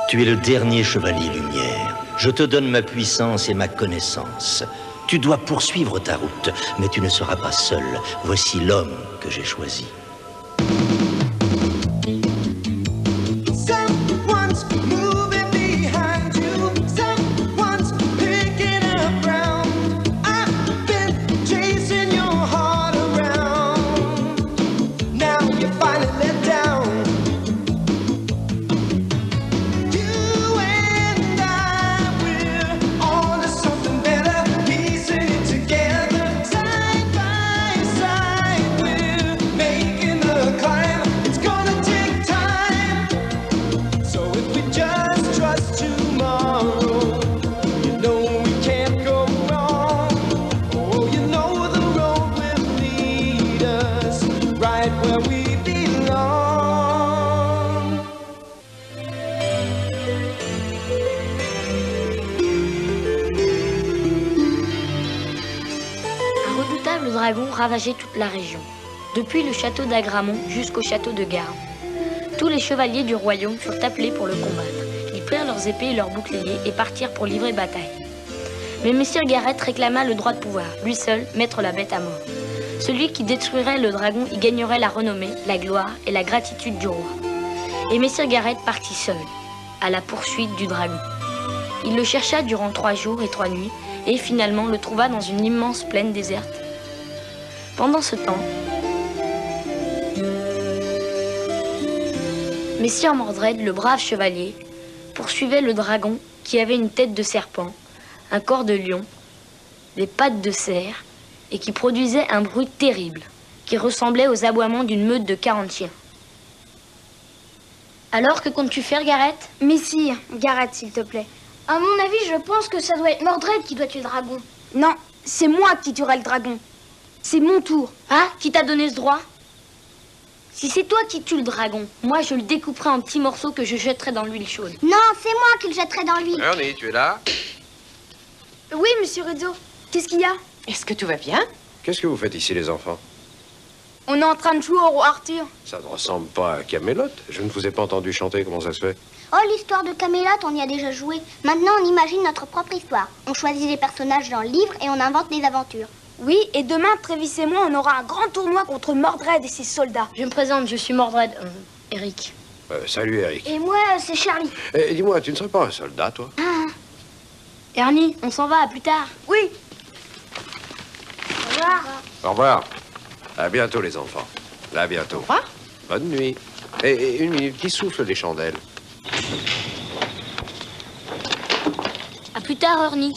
Tu es le dernier chevalier lumière. Je te donne ma puissance et ma connaissance. Tu dois poursuivre ta route, mais tu ne seras pas seul. Voici l'homme que j'ai choisi. Ravageait toute la région, depuis le château d'Agramont jusqu'au château de Garde. Tous les chevaliers du royaume furent appelés pour le combattre. Ils prirent leurs épées et leurs boucliers et partirent pour livrer bataille. Mais Messire Garrett réclama le droit de pouvoir, lui seul, mettre la bête à mort. Celui qui détruirait le dragon y gagnerait la renommée, la gloire et la gratitude du roi. Et Messire Garrett partit seul, à la poursuite du dragon. Il le chercha durant 3 jours et 3 nuits, et finalement le trouva dans une immense plaine déserte. Pendant ce temps, Messire Mordred, le brave chevalier, poursuivait le dragon qui avait une tête de serpent, un corps de lion, des pattes de cerf et qui produisait un bruit terrible qui ressemblait aux aboiements d'une meute de 40 chiens. Alors, que comptes-tu faire, Garrett? Messire, Garrett, s'il te plaît. À mon avis, je pense que ça doit être Mordred qui doit tuer le dragon. Non, c'est moi qui tuerai le dragon. C'est mon tour. Ah, qui t'a donné ce droit? Si c'est toi qui tues le dragon, moi je le découperai en petits morceaux que je jetterai dans l'huile chaude. Non, c'est moi qui le jetterai dans l'huile. Ernie, tu es là? Oui, monsieur Rizzo. Qu'est-ce qu'il y a? Est-ce que tout va bien? Qu'est-ce que vous faites ici, les enfants? On est en train de jouer au roi Arthur. Ça ne ressemble pas à Camelot. Je ne vous ai pas entendu chanter, comment ça se fait? Oh, l'histoire de Camelot, on y a déjà joué. Maintenant, on imagine notre propre histoire. On choisit les personnages dans le livre et on invente des aventures. Oui, et demain, Trévis et moi, on aura un grand tournoi contre Mordred et ses soldats. Je me présente, je suis Mordred, Eric. Salut, Eric. Et moi, c'est Charlie. Dis-moi, tu ne serais pas un soldat, toi? Ernie, on s'en va, à plus tard. Oui. Au revoir. Au revoir. À bientôt, les enfants. À bientôt. Au revoir. Bonne nuit. Et une minute, qui souffle des chandelles? À plus tard, Ernie.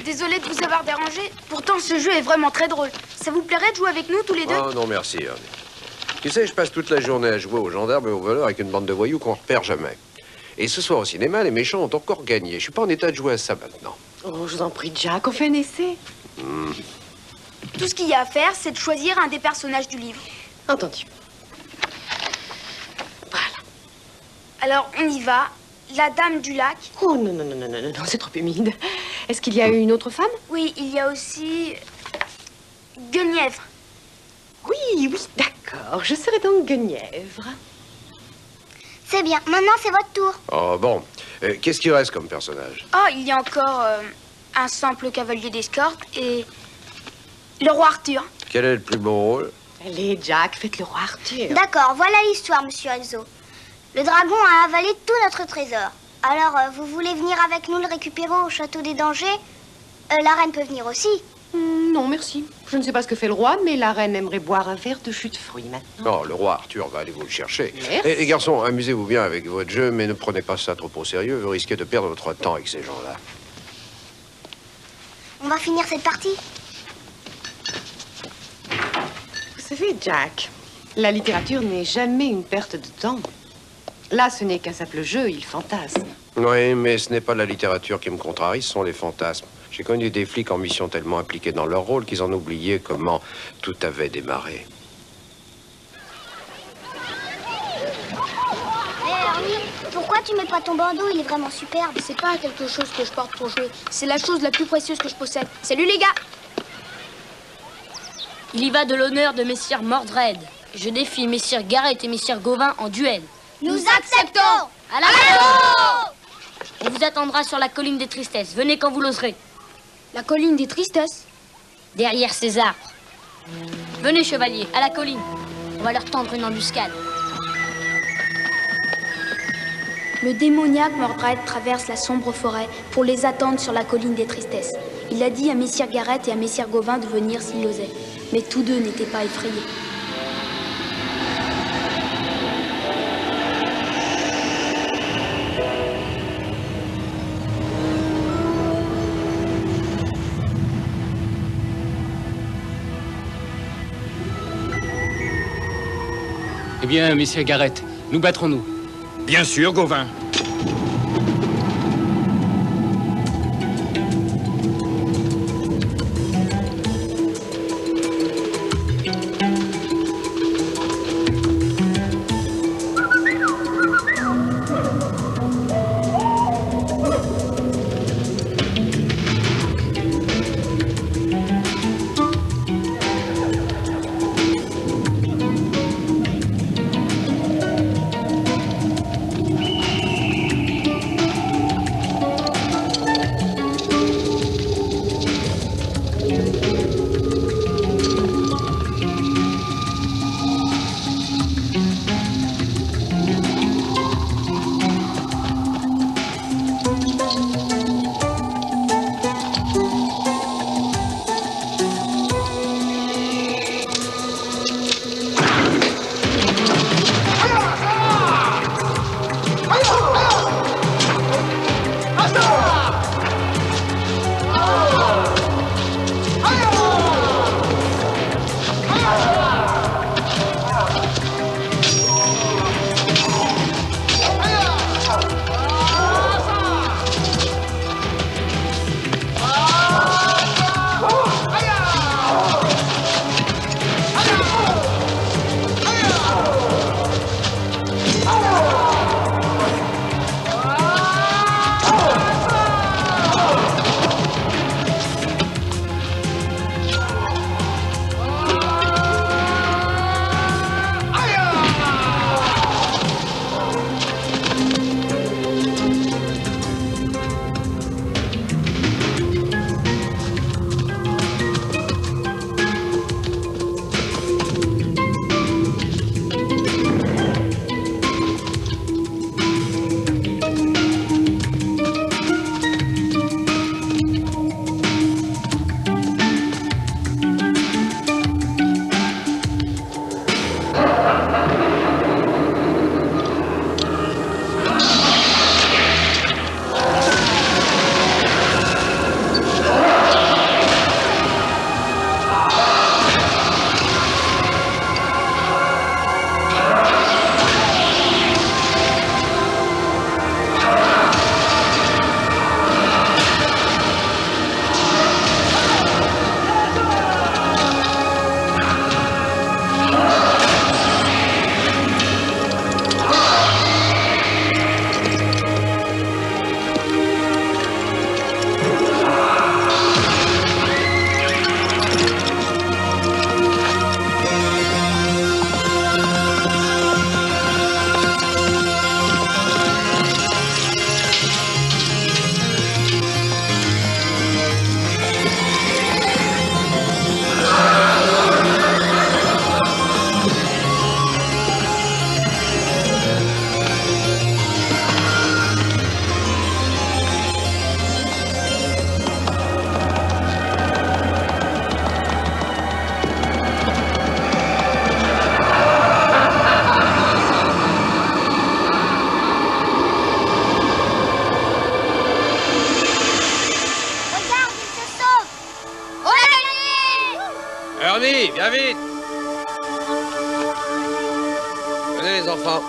Désolée de vous avoir dérangé. Pourtant, ce jeu est vraiment très drôle. Ça vous plairait de jouer avec nous tous les deux? Oh non, merci, Ernie. Tu sais, je passe toute la journée à jouer aux gendarmes et aux voleurs avec une bande de voyous qu'on ne repère jamais. Et ce soir au cinéma, les méchants ont encore gagné. Je suis pas en état de jouer à ça maintenant. Oh, je vous en prie, Jack, on fait un essai. Tout ce qu'il y a à faire, c'est de choisir un des personnages du livre. Entendu. Voilà. Alors, on y va. La dame du lac. Oh, non, non, non, non, non, non, c'est trop humide. Est-ce qu'il y a une autre femme? Oui, il y a aussi... Guenièvre. Oui, oui, d'accord. Je serai donc Guenièvre. C'est bien. Maintenant, c'est votre tour. Oh, bon. Qu'est-ce qui reste comme personnage? Oh, il y a encore un simple cavalier d'escorte et... le roi Arthur. Quel est le plus beau rôle? Allez, Jack, faites le roi Arthur. D'accord, voilà l'histoire, monsieur Elzo. Le dragon a avalé tout notre trésor. Alors, vous voulez venir avec nous le récupérer au château des dangers? La reine peut venir aussi. Non, merci. Je ne sais pas ce que fait le roi, mais la reine aimerait boire un verre de jus de fruits maintenant. Non, le roi Arthur va aller vous le chercher. Merci. Et les garçons, amusez-vous bien avec votre jeu, mais ne prenez pas ça trop au sérieux. Vous risquez de perdre votre temps avec ces gens-là. On va finir cette partie. Vous savez, Jack, la littérature n'est jamais une perte de temps. Là, ce n'est qu'un simple jeu, il fantasme. Oui, mais ce n'est pas la littérature qui me contrarie, ce sont les fantasmes. J'ai connu des flics en mission tellement impliqués dans leur rôle qu'ils en oubliaient comment tout avait démarré. Ernie, pourquoi tu mets pas ton bandeau? Il est vraiment superbe. C'est pas quelque chose que je porte pour jouer. C'est la chose la plus précieuse que je possède. Salut les gars! Il y va de l'honneur de Messire Mordred. Je défie Messire Garrett et Messire Gauvin en duel. Nous acceptons. À la On vous attendra sur la colline des tristesses. Venez quand vous l'oserez. La colline des tristesses. Derrière ces arbres. Venez, chevalier, à la colline. On va leur tendre une embuscade. Le démoniaque Mordred traverse la sombre forêt pour les attendre sur la colline des tristesses. Il a dit à messire Garrett et à messire Gauvin de venir s'ils l'osaient. Mais tous deux n'étaient pas effrayés. Eh bien, messieurs Garrett, nous battrons-nous. Bien sûr, Gauvin. Ernie, viens vite! Venez les enfants.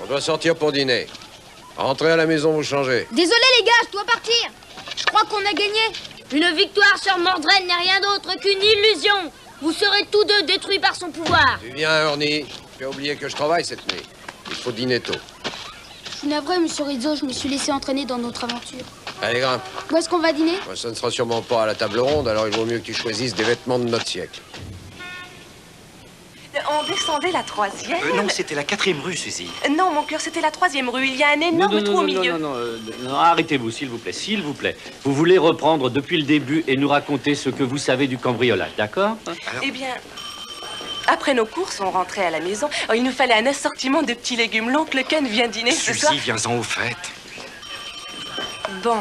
On doit sortir pour dîner. Rentrez à la maison, vous changez. Désolé les gars, je dois partir. Je crois qu'on a gagné. Une victoire sur Mordred n'est rien d'autre qu'une illusion. Vous serez tous deux détruits par son pouvoir. Tu viens, Ernie. Tu as oublié que je travaille cette nuit. Il faut dîner tôt. Je suis navré, monsieur Rizzo, je me suis laissé entraîner dans notre aventure. Allez, grimpe. Où est-ce qu'on va dîner? Ça ne sera sûrement pas à la table ronde, alors il vaut mieux que tu choisisses des vêtements de notre siècle. On descendait la 3e. Non, c'était la 4e rue, Suzy. Non, mon cœur, c'était la 3e rue. Il y a un énorme trou au milieu. Non, arrêtez-vous, s'il vous plaît, s'il vous plaît. Vous voulez reprendre depuis le début et nous raconter ce que vous savez du cambriolage, d'accord? Eh bien, après nos courses, on rentrait à la maison. Oh, il nous fallait un assortiment de petits légumes. L'oncle Ken vient dîner ce soir. Suzy, viens-en au fait. Bon.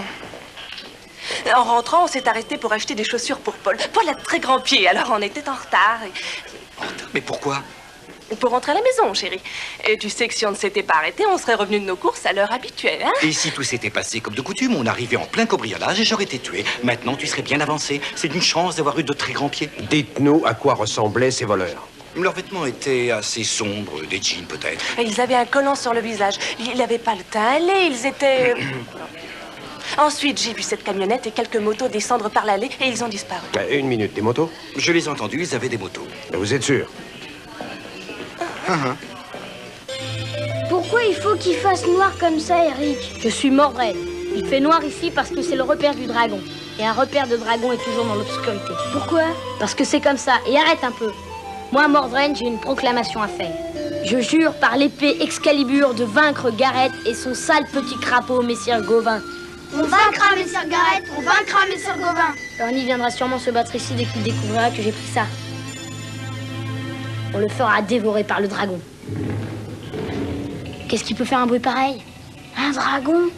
En rentrant, on s'est arrêté pour acheter des chaussures pour Paul. Paul a de très grands pieds, alors on était en retard. Mais pourquoi? Pour rentrer à la maison, chérie. Et tu sais que si on ne s'était pas arrêté, on serait revenu de nos courses à l'heure habituelle, hein? Et si tout s'était passé comme de coutume, on arrivait en plein cambriolage et j'aurais été tué. Maintenant, tu serais bien avancé. C'est d'une chance d'avoir eu de très grands pieds. Dites-nous à quoi ressemblaient ces voleurs. Leurs vêtements étaient assez sombres, des jeans peut-être. Et ils avaient un collant sur le visage. Ils n'avaient pas le teint allé, ils étaient... Ensuite, j'ai vu cette camionnette et quelques motos descendre par l'allée et ils ont disparu. Une minute, des motos? Je les ai entendus, ils avaient des motos. Vous êtes sûr? Pourquoi il faut qu'il fasse noir comme ça, Eric? Je suis Mordred. Il fait noir ici parce que c'est le repère du dragon. Et un repère de dragon est toujours dans l'obscurité. Pourquoi? Parce que c'est comme ça. Et arrête un peu. Moi, Mordred, j'ai une proclamation à faire. Je jure par l'épée Excalibur de vaincre Gareth et son sale petit crapaud, Messire Gauvin. On vaincra Messire Gareth, on vaincra Messire Gauvin. Ernie viendra sûrement se battre ici dès qu'il découvrira que j'ai pris ça. On le fera dévorer par le dragon. Qu'est-ce qui peut faire un bruit pareil? Un dragon?